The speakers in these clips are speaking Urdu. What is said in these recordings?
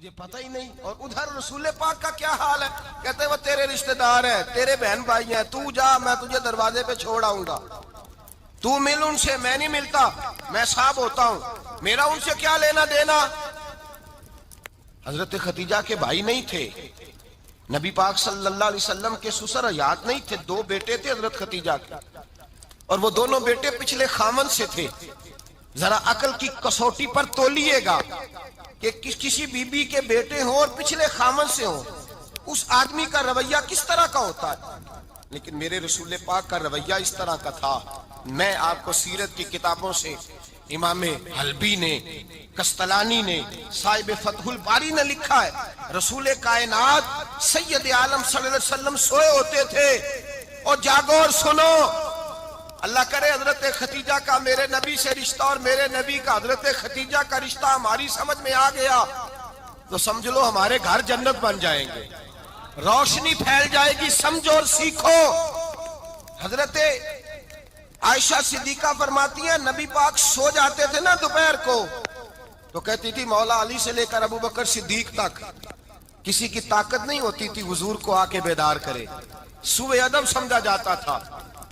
تجھے پتہ ہی نہیں. اور ادھر رسول پاک کا کیا حال ہے؟ کہتے ہیں وہ تیرے رشتہ دار ہیں، تیرے بہن بھائی ہیں، تو جا، میں تجھے دروازے پہ چھوڑ آؤں گا، تو مل ان سے. میں نہیں ملتا، میں صاحب ہوتا ہوں، میرا ان سے کیا لینا دینا. حضرت خدیجہ کے بھائی نہیں تھے، نبی پاک صلی اللہ علیہ وسلم کے سسر حیات نہیں تھے، دو بیٹے تھے حضرت خدیجہ کے، اور وہ دونوں بیٹے پچھلے خامن سے تھے. ذرا عقل کی کسوٹی پر تولیے گا کہ کسی بی بی کے بیٹے ہوں اور پچھلے خامن سے ہوں، اس آدمی کا رویہ کس طرح کا ہوتا ہے. لیکن میرے رسول پاک کا رویہ اس طرح کا تھا. میں آپ کو سیرت کی کتابوں سے امام حلبی نے، قسطلانی نے، صاحب فتح الباری نے لکھا ہے، رسول کائنات سید عالم صلی اللہ علیہ وسلم سوئے ہوتے تھے اور جاگو اور سنو. اللہ کرے حضرت خدیجہ کا میرے نبی سے رشتہ اور میرے نبی کا حضرت خدیجہ کا رشتہ ہماری سمجھ میں آ گیا تو سمجھ لو ہمارے گھر جنت بن جائیں گے، روشنی پھیل جائے گی. سمجھو اور سیکھو. حضرت عائشہ صدیقہ فرماتی ہیں نبی پاک سو جاتے تھے نا دوپہر کو تو کہتی تھی مولا علی سے لے کر ابو بکر صدیق تک کسی کی طاقت نہیں ہوتی تھی حضور کو آ کے بیدار کرے. سوء ادب سمجھا جاتا تھا.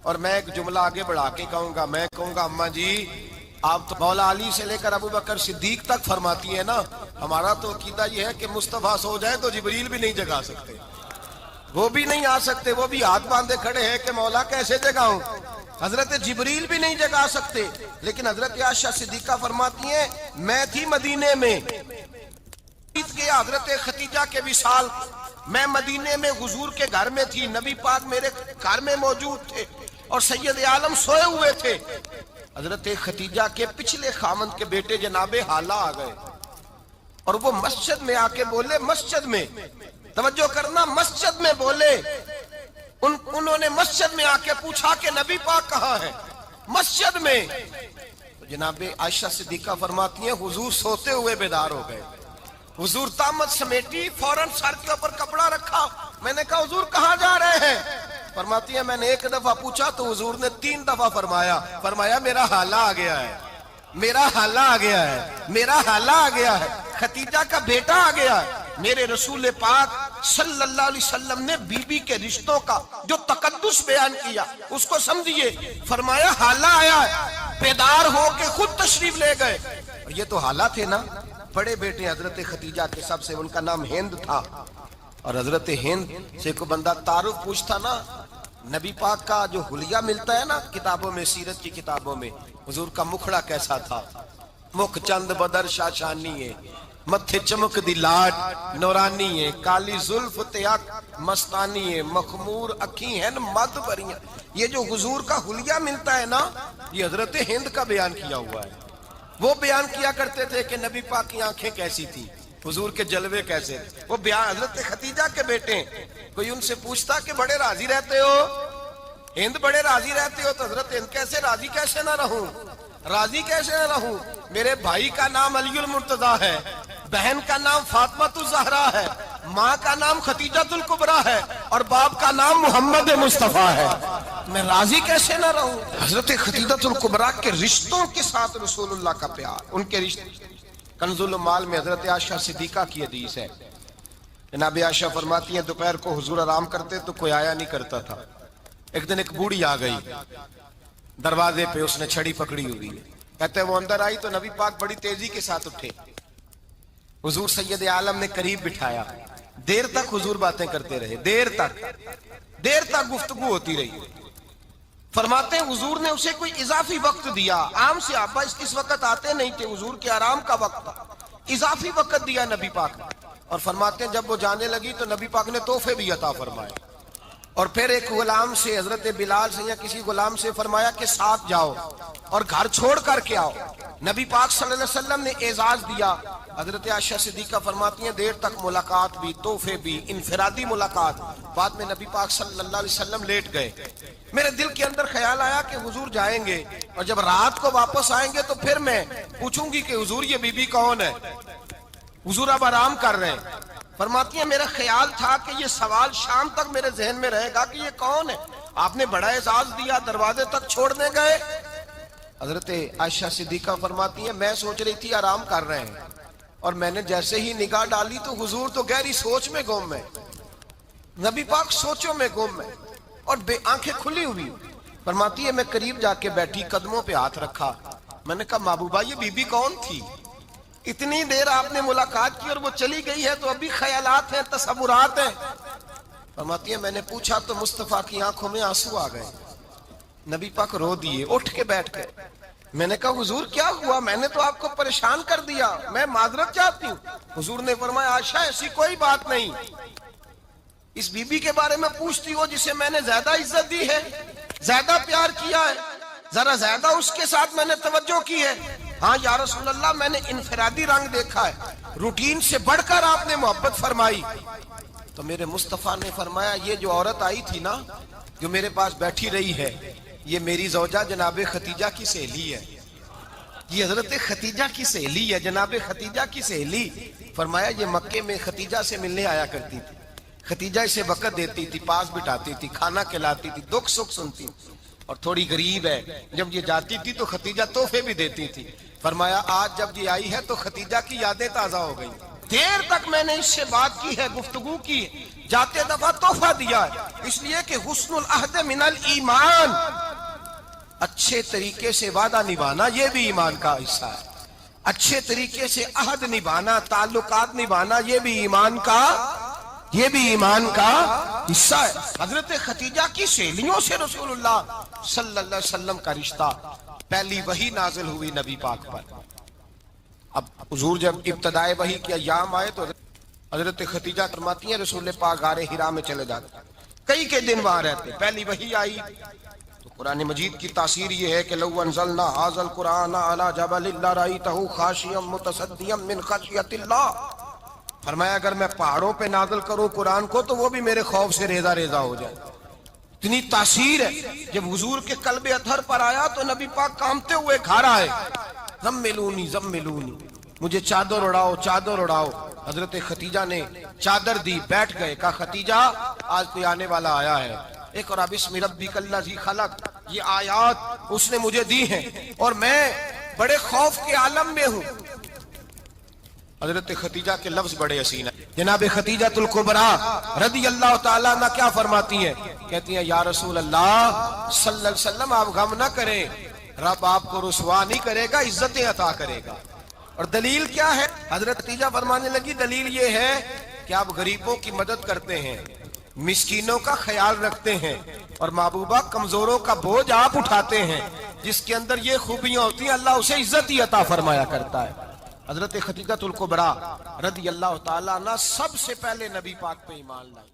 اور میں ایک جملہ آگے بڑھا کے کہوں گا، میں کہوں گا اماں جی آپ تو مولا علی سے لے کر ابو بکر صدیق تک فرماتی ہیں نا، ہمارا تو عقیدہ یہ ہے کہ مصطفیٰ سو جائے تو جبریل بھی نہیں جگا سکتے، وہ بھی نہیں آ سکتے، وہ بھی ہاتھ باندھے کھڑے ہیں کہ مولا کیسے جگاؤں. حضرت جبریل بھی نہیں جگا سکتے. لیکن حضرت عائشہ صدیقہ فرماتی ہیں میں تھی مدینے میں حضرت خدیجہ کے وصال، میں مدینے میں حضور کے گھر میں تھی، نبی پاک میرے گھر میں موجود تھے اور سید عالم سوئے ہوئے تھے. حضرت خدیجہ کے پچھلے خامند کے بیٹے جناب حالہ آ گئے اور وہ مسجد میں آ کے بولے، مسجد میں توجہ کرنا، مسجد میں بولے. انہوں نے مسجد میں آ کے پوچھا کہ نبی پاک کہاں ہے؟ مسجد میں. جناب عائشہ صدیقہ فرماتی ہیں حضور سوتے ہوئے بیدار ہو گئے. حضور طامت سمیٹی، فوراً سر کے اوپر کپڑا رکھا. میں نے کہا حضور کہاں جا رہے ہیں؟ فرماتی ہیں میں نے ایک دفعہ پوچھا تو حضور نے 3 دفعہ فرمایا میرا حالہ آ گیا ہے، میرا حالہ آ گیا ہے، میرا حالہ آ گیا ہے، خدیجہ کا بیٹا آ گیا ہے. میرے رسول پاک صلی اللہ علیہ وسلم نے بی بی کے رشتوں کا جو تقدس بیان کیا اس کو سمجھیے. فرمایا حالہ آیا ہے، بیدار ہو کے خود تشریف لے گئے. اور یہ تو حالہ تھے نا، بڑے بیٹے حضرت خدیجہ کے سب سے، ان کا نام ہند تھا. اور حضرت ہند سے کوئی بندہ تعارف پوچھتا نا، نبی پاک کا جو حلیہ ملتا ہے نا کتابوں میں، سیرت کی کتابوں میں، حضور کا مکھڑا کیسا تھا، مکھ چند بدر شاشانی ہے، متھے چمک دی لاٹ نورانی ہے، کالی زلف تیاک مستانی ہے، مخمور اکھی ہیں مد بریاں. یہ جو حضور کا حلیہ ملتا ہے نا یہ حضرت ہند کا بیان کیا ہوا ہے. وہ بیان کیا کرتے تھے کہ نبی پاک کی آنکھیں کیسی تھی، حضور کے جلوے کیسے. وہ بیان حضرت خدیجہ کے بیٹے ہیں. کوئی ان سے پوچھتا کہ بڑے راضی رہتے ہو، ہند بڑے راضی رہتے ہو، تو حضرت ہند کیسے راضی کیسے نہ رہوں، راضی کیسے نہ رہوں. میرے بھائی کا نام علی المرتضیٰ ہے، بہن کا نام فاطمۃ الزہرا ہے، ماں کا نام خدیجۃ الکبریٰ ہے اور باپ کا نام محمد مصطفیٰ ہے، میں راضی کیسے نہ رہوں. حضرت خدیجۃ الکبریٰ کے رشتوں کے ساتھ رسول اللہ کا پیار، ان کے رشتے. کنز المال میں حضرت عائشہ صدیقہ کی حدیث ہے. جناب عائشہ فرماتی ہیں دوپہر کو حضور آرام کرتے تو کوئی آیا نہیں کرتا تھا. ایک دن ایک بوڑھی آ گئی دروازے پہ، اس نے چھڑی پکڑی ہوئی ہے. کہتے ہیں وہ اندر آئی تو نبی پاک بڑی تیزی کے ساتھ اٹھے. حضور سید عالم نے قریب بٹھایا، دیر تک حضور باتیں کرتے رہے، دیر تک گفتگو ہوتی رہی. فرماتے ہیں حضور نے اسے کوئی اضافی وقت دیا. عام صحابہ اس وقت آتے نہیں تھے، حضور کے آرام کا وقت تھا، اضافی وقت دیا نبی پاک نے. اور فرماتے ہیں جب وہ جانے لگی تو نبی پاک نے تحفے بھی عطا فرمائے. اور پھر ایک غلام سے، حضرت بلال سے یا کسی غلام سے فرمایا کہ ساتھ جاؤ اور گھر چھوڑ کر کے آؤ. نبی پاک صلی اللہ علیہ وسلم نے اعزاز دیا. حضرت عائشہ صدیقہ فرماتی ہیں دیر تک ملاقات بھی، تحفے بھی، انفرادی ملاقات. بعد میں نبی پاک صلی اللہ علیہ وسلم لیٹ گئے. میرے دل کے اندر خیال آیا کہ حضور جائیں گے اور جب رات کو واپس آئیں گے تو پھر میں پوچھوں گی کہ حضور یہ بی بی کون ہے، حضور اب آرام کر رہے ہیں. فرماتی ہیں میرا خیال تھا کہ یہ سوال شام تک میرے ذہن میں رہے گا کہ یہ کون ہے، آپ نے بڑا اعزاز دیا، دروازے تک چھوڑنے گئے. حضرت عائشہ صدیقہ فرماتی ہیں میں سوچ رہی تھی آرام کر رہے ہیں، اور میں نے جیسے ہی نگاہ ڈالی تو حضور تو گہری سوچ میں گم ہے، نبی پاک سوچوں میں گم ہے اور آنکھیں کھلی ہوئی۔ فرماتی ہے میں قریب جا کے بیٹھی، قدموں پہ ہاتھ رکھا، میں نے کہا محبوبہ یہ بی بی کون تھی؟ اتنی دیر آپ نے ملاقات کی اور وہ چلی گئی ہے تو ابھی خیالات ہیں، تصورات ہیں۔ فرماتی ہے میں نے پوچھا تو مصطفیٰ کی آنکھوں میں آنسو آ گئے، نبی پاک رو دیے، اٹھ کے بیٹھ گئے۔ میں نے کہا حضور کیا ہوا؟ میں نے تو آپ کو پریشان کر دیا، میں معذرت چاہتی ہوں۔ حضور نے فرمایا عائشہ ایسی کوئی بات نہیں، اس بی بی کے بارے میں پوچھتی ہو جسے میں نے زیادہ عزت دی ہے، زیادہ پیار کیا ہے، ذرا زیادہ اس کے ساتھ میں نے توجہ کی ہے۔ ہاں یا رسول اللہ میں نے انفرادی رنگ دیکھا ہے، روٹین سے بڑھ کر آپ نے محبت فرمائی۔ تو میرے مصطفیٰ نے فرمایا یہ جو عورت آئی تھی نا، جو میرے پاس بیٹھی رہی ہے، یہ میری زوجہ جناب خدیجہ کی سہیلی ہے، یہ حضرت خدیجہ کی سہیلی ہے، جناب خدیجہ کی سہیلی۔ فرمایا یہ مکے میں خدیجہ سے ملنے آیا کرتی تھی، خدیجہ اسے وقت دیتی تھی، پاس بٹھاتی تھی، کھانا کھلاتی تھی، دکھ سکھ سنتی، اور تھوڑی غریب ہے، جب یہ جاتی تھی تو خدیجہ تحفے بھی دیتی تھی۔ فرمایا آج جب یہ آئی ہے تو خدیجہ کی یادیں تازہ ہو گئی، دیر تک میں نے اس سے بات کی ہے، گفتگو کی ہے، جاتے دفعہ تحفہ دیا ہے، اس لیے کہ حسن العہد من الایمان، اچھے طریقے سے وعدہ نبھانا یہ بھی ایمان کا حصہ ہے، اچھے طریقے سے عہد نبھانا، تعلقات نبھانا یہ بھی ایمان کا حصہ ہے۔ حضرت خدیجہ کی سہیلیوں سے رسول اللہ صلی اللہ علیہ وسلم کا رشتہ، پہلی وحی نازل ہوئی نبی پاک پر۔ اب حضور جب ابتدائے وحی کے ایام آئے تو حضرت خدیجہ فرماتی ہیں رسول پاک غار حرا میں چلے جاتے، کئی کے دن وہاں رہتے، پہلی وحی آئی تو قرآن مجید کی تاثیر یہ ہے کہ لو انزلنا ھذا القرآن علی جبل لرأیتہ خاشعا متصدعا من خشیۃ اللہ، فرمایا اگر میں پہاڑوں پہ نازل کروں قرآن کو تو وہ بھی میرے خوف سے ریزہ ریزہ ہو جائے، اتنی تاثیر ہے۔ جب حضور کے قلب اطہر پر آیا تو نبی پاک کامتے ہوئے گھر آئے، زملونی زملونی، مجھے چادر اڑاؤ چادر اڑاؤ۔ حضرت خدیجہ نے چادر دی، بیٹھ گئے، کہا خدیجہ آج کوئی آنے والا آیا ہے، اقرأ بسم ربک الذی خلق، یہ آیات اس نے مجھے دی ہیں اور میں بڑے خوف کے عالم میں ہوں۔ حضرت خدیجہ کے لفظ بڑے حسین ہیں، جناب خدیجہ الکبریٰ رضی اللہ تعالیٰ عنہ کیا فرماتی ہیں؟ کہتی ہیں یا رسول اللہ صلی اللہ علیہ وسلم آپ غم نہ کریں، رب آپ کو رسوا نہیں کرے گا، عزتیں عطا کرے گا۔ اور دلیل کیا ہے؟ حضرت خدیجہ فرمانے لگی دلیل یہ ہے کہ آپ غریبوں کی مدد کرتے ہیں، مسکینوں کا خیال رکھتے ہیں، اور محبوبہ کمزوروں کا بوجھ آپ اٹھاتے ہیں، جس کے اندر یہ خوبیاں ہوتی ہیں اللہ اسے عزت ہی عطا فرمایا کرتا ہے۔ حضرت خدیجہ الکبریٰ رضی اللہ تعالیٰ عنہ سب سے پہلے نبی پاک پہ ایمان لائی۔